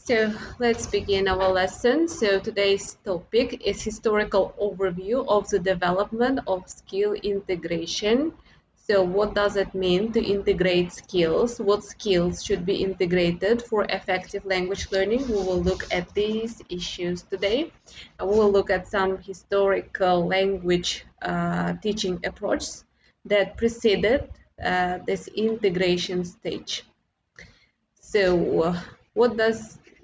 So let's begin our lesson. So today's topic is historical overview of the development of skill integration. So what does it mean to integrate skills? What skills should be integrated for effective language learning? We will look at these issues today. We will look at some historical language teaching approaches that preceded this integration stage. So,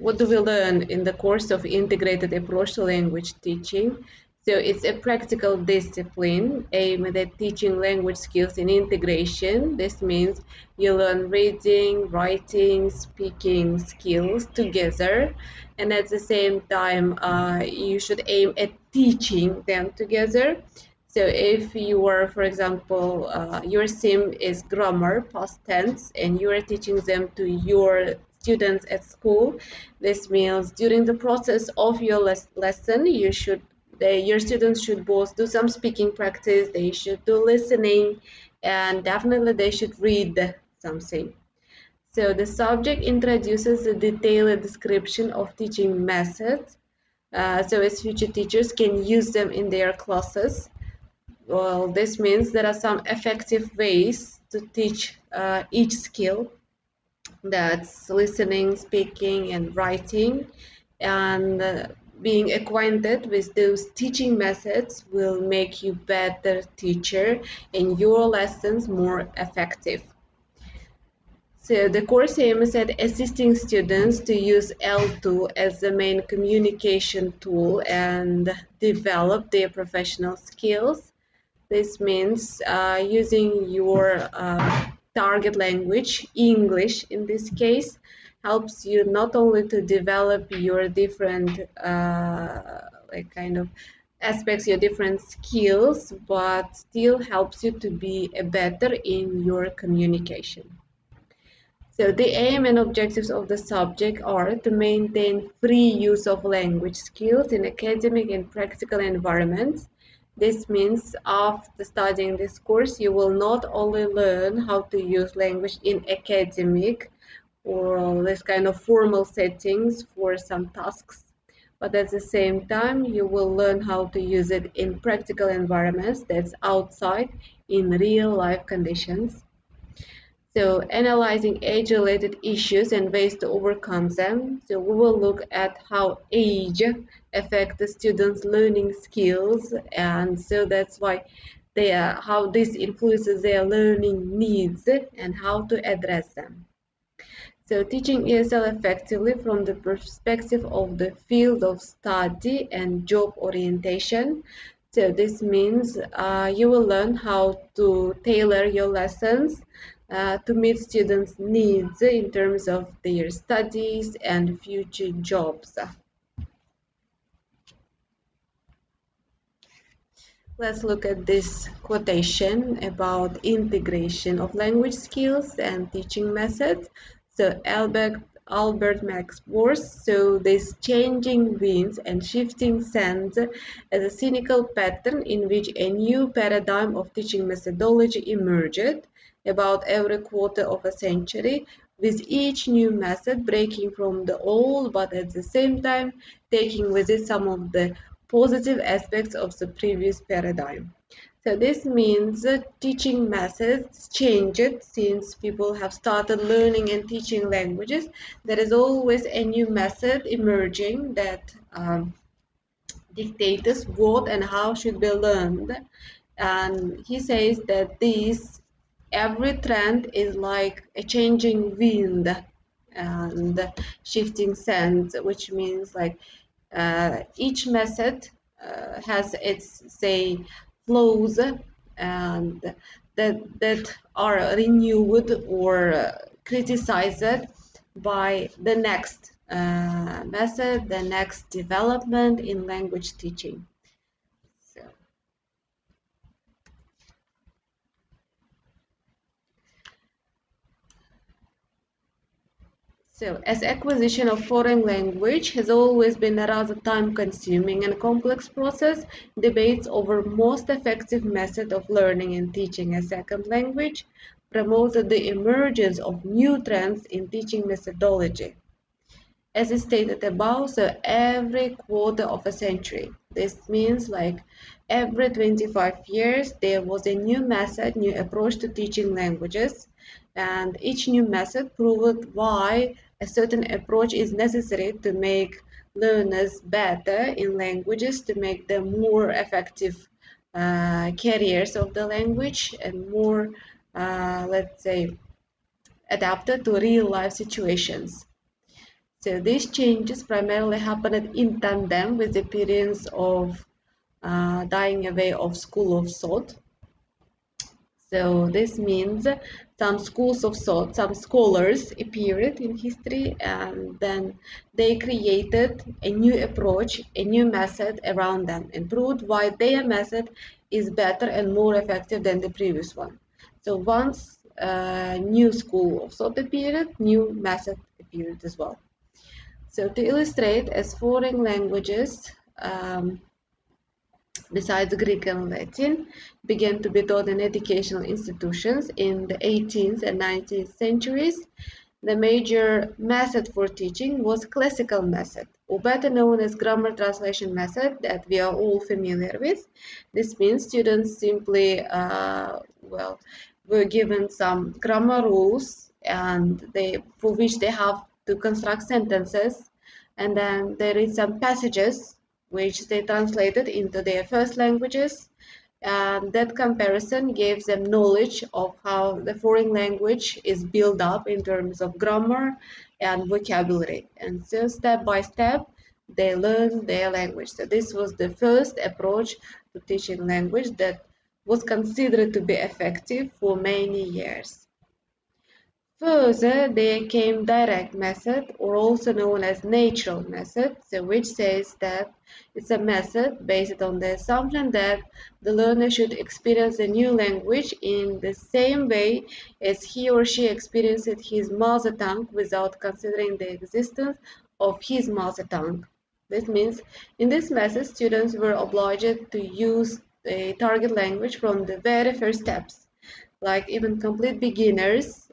what do we learn in the course of integrated approach to language teaching? So it's a practical discipline aimed at teaching language skills in integration. This means you learn reading, writing, speaking skills together, and at the same time, you should aim at teaching them together. So if you are, for example, your sim is grammar, past tense, and you are teaching them to your students at school, this means during the process of your lesson, your students should both do some speaking practice, they should do listening, and definitely they should read something. So the subject introduces a detailed description of teaching methods, so as future teachers can use them in their classes. Well, this means there are some effective ways to teach each skill. That's listening, speaking, and writing. And being acquainted with those teaching methods will make you better teacher and your lessons more effective. So the course aims at assisting students to use L2 as the main communication tool and develop their professional skills. This means using your target language, English in this case, helps you not only to develop your different like kind of aspects, your different skills, but still helps you to be better in your communication. So the aim and objectives of the subject are to maintain free use of language skills in academic and practical environments. This means after studying this course, you will not only learn how to use language in academic or this kind of formal settings for some tasks, but at the same time, you will learn how to use it in practical environments that's outside in real life conditions. So analyzing age-related issues and ways to overcome them. So we will look at how age affects the students' learning skills, and so that's why how this influences their learning needs and how to address them. So teaching ESL effectively from the perspective of the field of study and job orientation. So this means you will learn how to tailor your lessons to meet students' needs in terms of their studies and future jobs. Let's look at this quotation about integration of language skills and teaching methods. So Albert Max Worth saw this changing winds and shifting sands as a cynical pattern in which a new paradigm of teaching methodology emerged about every quarter of a century, with each new method breaking from the old but at the same time taking with it some of the positive aspects of the previous paradigm. So this means that teaching methods changed since people have started learning and teaching languages. There is always a new method emerging that dictates what and how should be learned. And he says that this every trend is like a changing wind and shifting sands, which means like each method has its say flows and that are renewed or criticized by the next method, the next development in language teaching. So, as acquisition of foreign language has always been a rather time-consuming and complex process, debates over most effective method of learning and teaching a second language promoted the emergence of new trends in teaching methodology. as is stated above, so every quarter of a century. This means like every 25 years there was a new method, new approach to teaching languages, and each new method proved why a certain approach is necessary to make learners better in languages, to make them more effective carriers of the language and more, let's say, adapted to real life situations. So these changes primarily happened in tandem with the periods of dying away of school of thought. So this means some schools of thought, some scholars appeared in history, and then they created a new approach, a new method around them, and proved why their method is better and more effective than the previous one. So once a new school of thought appeared, new method appeared as well. So to illustrate, as foreign languages, besides Greek and Latin, began to be taught in educational institutions in the 18th and 19th centuries, the major method for teaching was classical method, or better known as grammar translation method that we are all familiar with. This means students simply, were given some grammar rules and for which they have to construct sentences, and then there is some passages which they translated into their first languages, and that comparison gives them knowledge of how the foreign language is built up in terms of grammar and vocabulary. And so step by step, they learn their language. So this was the first approach to teaching language that was considered to be effective for many years. Further, there came direct method, or also known as natural method, so which says that it's a method based on the assumption that the learner should experience a new language in the same way as he or she experienced his mother tongue without considering the existence of his mother tongue. This means in this method, students were obliged to use a target language from the very first steps, like even complete beginners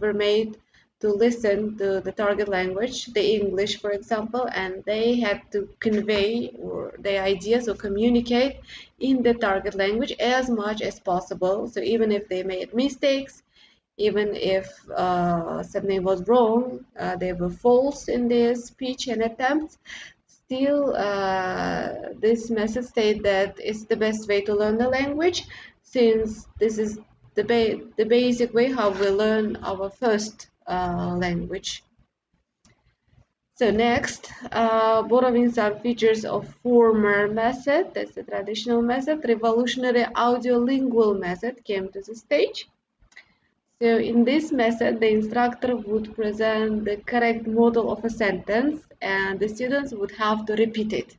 were made to listen to the target language, the English, for example, and they had to convey or their ideas or communicate in the target language as much as possible. So even if they made mistakes, even if something was wrong, they were false in their speech and attempts. Still, this method states that it's the best way to learn the language, since this is the basic way how we learn our first language. So next, borrowing some features of former method, that's the traditional method, revolutionary audiolingual method came to the stage. So in this method, the instructor would present the correct model of a sentence and the students would have to repeat it.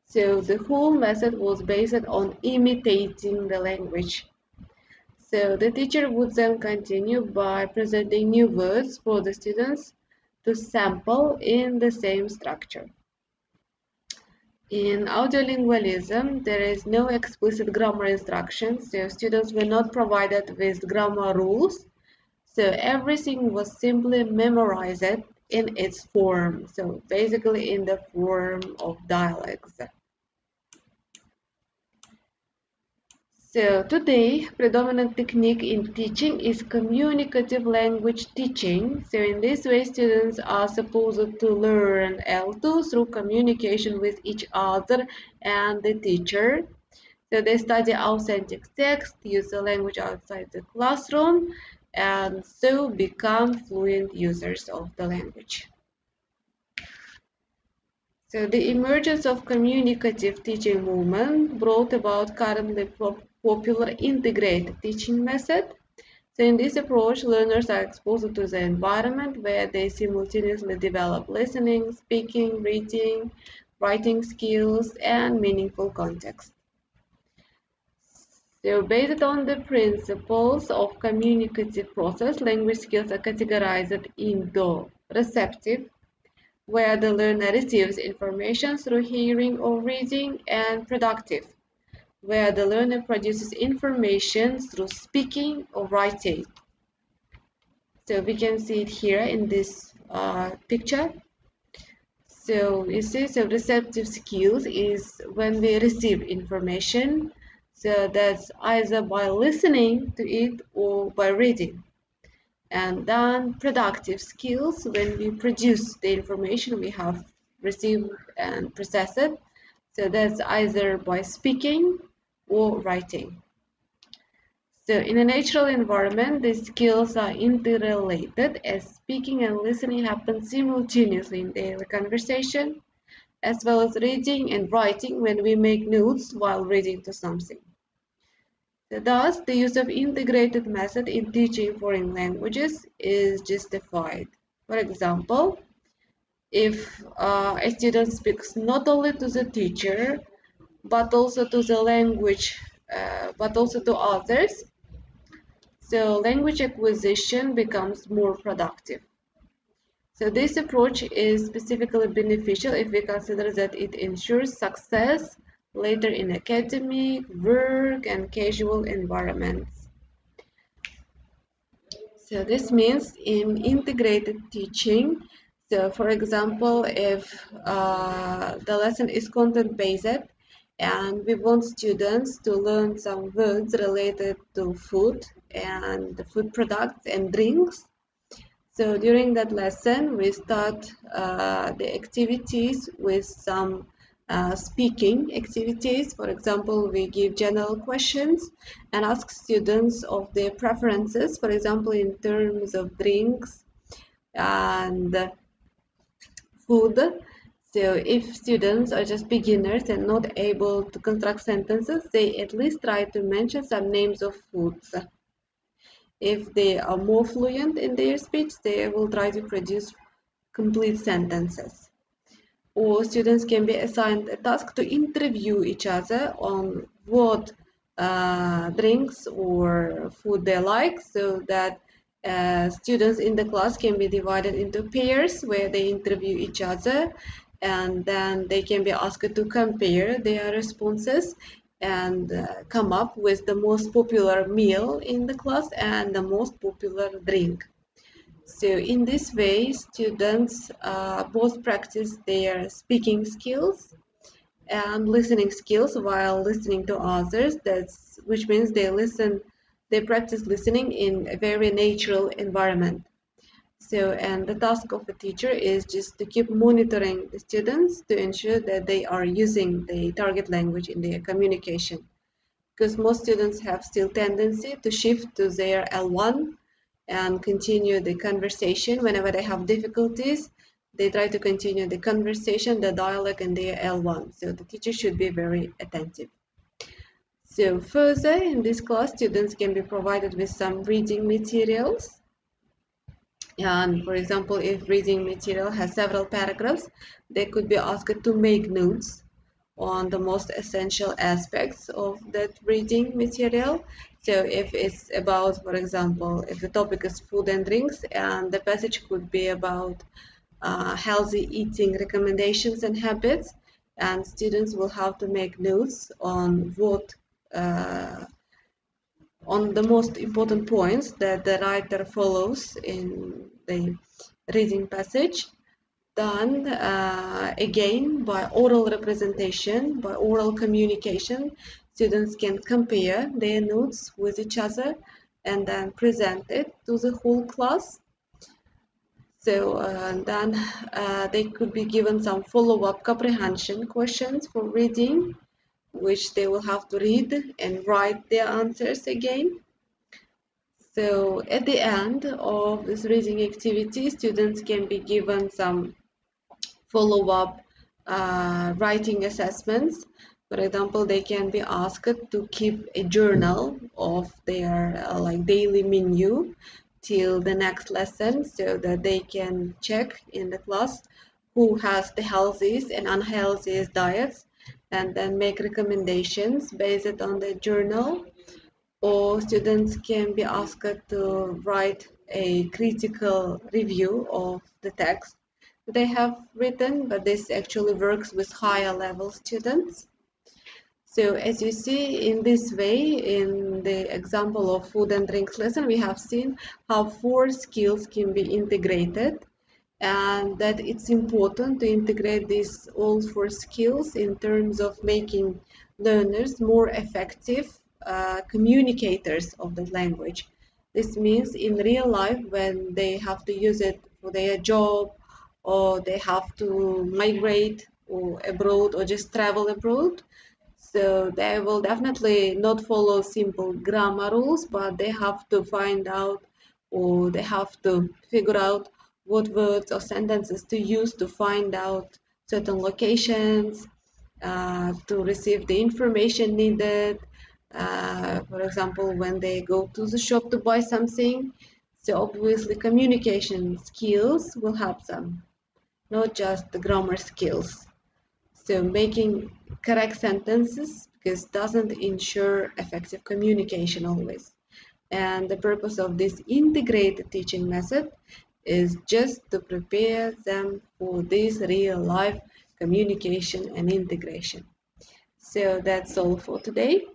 So the whole method was based on imitating the language. So the teacher would then continue by presenting new words for the students to sample in the same structure. In audiolingualism, there is no explicit grammar instructions, so students were not provided with grammar rules. So everything was simply memorized in its form, so basically in the form of dialects. So today, predominant technique in teaching is communicative language teaching. So in this way, students are supposed to learn L2 through communication with each other and the teacher. So they study authentic text, use the language outside the classroom, and so become fluent users of the language. So the emergence of communicative teaching movement brought about currently popular integrated teaching method. So in this approach, learners are exposed to the environment where they simultaneously develop listening, speaking, reading, writing skills, and meaningful context. So based on the principles of communicative process, language skills are categorized into receptive, where the learner receives information through hearing or reading, and productive, where the learner produces information through speaking or writing. So we can see it here in this picture. So you see, so receptive skills is when we receive information, so that's either by listening to it or by reading. And then productive skills when we produce the information we have received and process it. So that's either by speaking or writing. So in a natural environment, these skills are interrelated as speaking and listening happen simultaneously in daily conversation, as well as reading and writing when we make notes while reading to something. So thus, the use of integrated method in teaching foreign languages is justified. For example, if a student speaks not only to the teacher, but also to the language, but also to others, so language acquisition becomes more productive. So this approach is specifically beneficial if we consider that it ensures success later in academic, work, and casual environments. So this means in integrated teaching, so for example, if the lesson is content-based and we want students to learn some words related to food and food products and drinks, so during that lesson, we start the activities with some speaking activities. For example, we give general questions and ask students of their preferences, for example, in terms of drinks and food. So if students are just beginners and not able to construct sentences, they at least try to mention some names of foods. If they are more fluent in their speech, they will try to produce complete sentences. Or students can be assigned a task to interview each other on what drinks or food they like, so that students in the class can be divided into pairs where they interview each other, and then they can be asked to compare their responses and come up with the most popular meal in the class and the most popular drink. So in this way, students both practice their speaking skills and listening skills while listening to others. Which means they practice listening in a very natural environment. So, and the task of a teacher is just to keep monitoring the students to ensure that they are using the target language in their communication. Because most students have still tendency to shift to their L1 and continue the conversation whenever they have difficulties. They try to continue the conversation, the dialogue in their L1. So the teacher should be very attentive. So further, in this class, students can be provided with some reading materials. And for example, if reading material has several paragraphs, they could be asked to make notes on the most essential aspects of that reading material. So if it's about, for example, if the topic is food and drinks, and the passage could be about healthy eating recommendations and habits, and students will have to make notes uh, on the most important points that the writer follows in the reading passage. Done again by oral representation, by oral communication, students can compare their notes with each other and then present it to the whole class. So then they could be given some follow-up comprehension questions for reading, which they will have to read and write their answers again. So at the end of this reading activity, students can be given some follow-up writing assessments. For example, they can be asked to keep a journal of their like daily menu till the next lesson, so that they can check in the class who has the healthiest and unhealthiest diets, and then make recommendations based on the journal. Or students can be asked to write a critical review of the text they have written, but this actually works with higher level students. So as you see in this way, in the example of food and drinks lesson, we have seen how four skills can be integrated and that it's important to integrate these all four skills in terms of making learners more effective communicators of the language. This means in real life when they have to use it for their job, or they have to migrate or abroad or just travel abroad. So they will definitely not follow simple grammar rules, but they have to find out, or they have to figure out what words or sentences to use to find out certain locations, to receive the information needed. For example, when they go to the shop to buy something. So obviously communication skills will help them, not just the grammar skills. So making correct sentences because doesn't ensure effective communication always. And the purpose of this integrated teaching method is just to prepare them for this real life communication and integration. So that's all for today.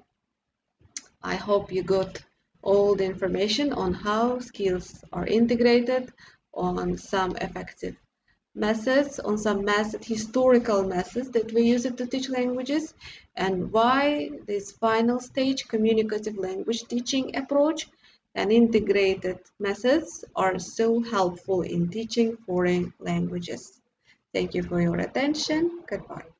I hope you got all the information on how skills are integrated, on some effective methods, on some historical methods that we use it to teach languages, and why this final stage communicative language teaching approach and integrated methods are so helpful in teaching foreign languages. Thank you for your attention. Goodbye.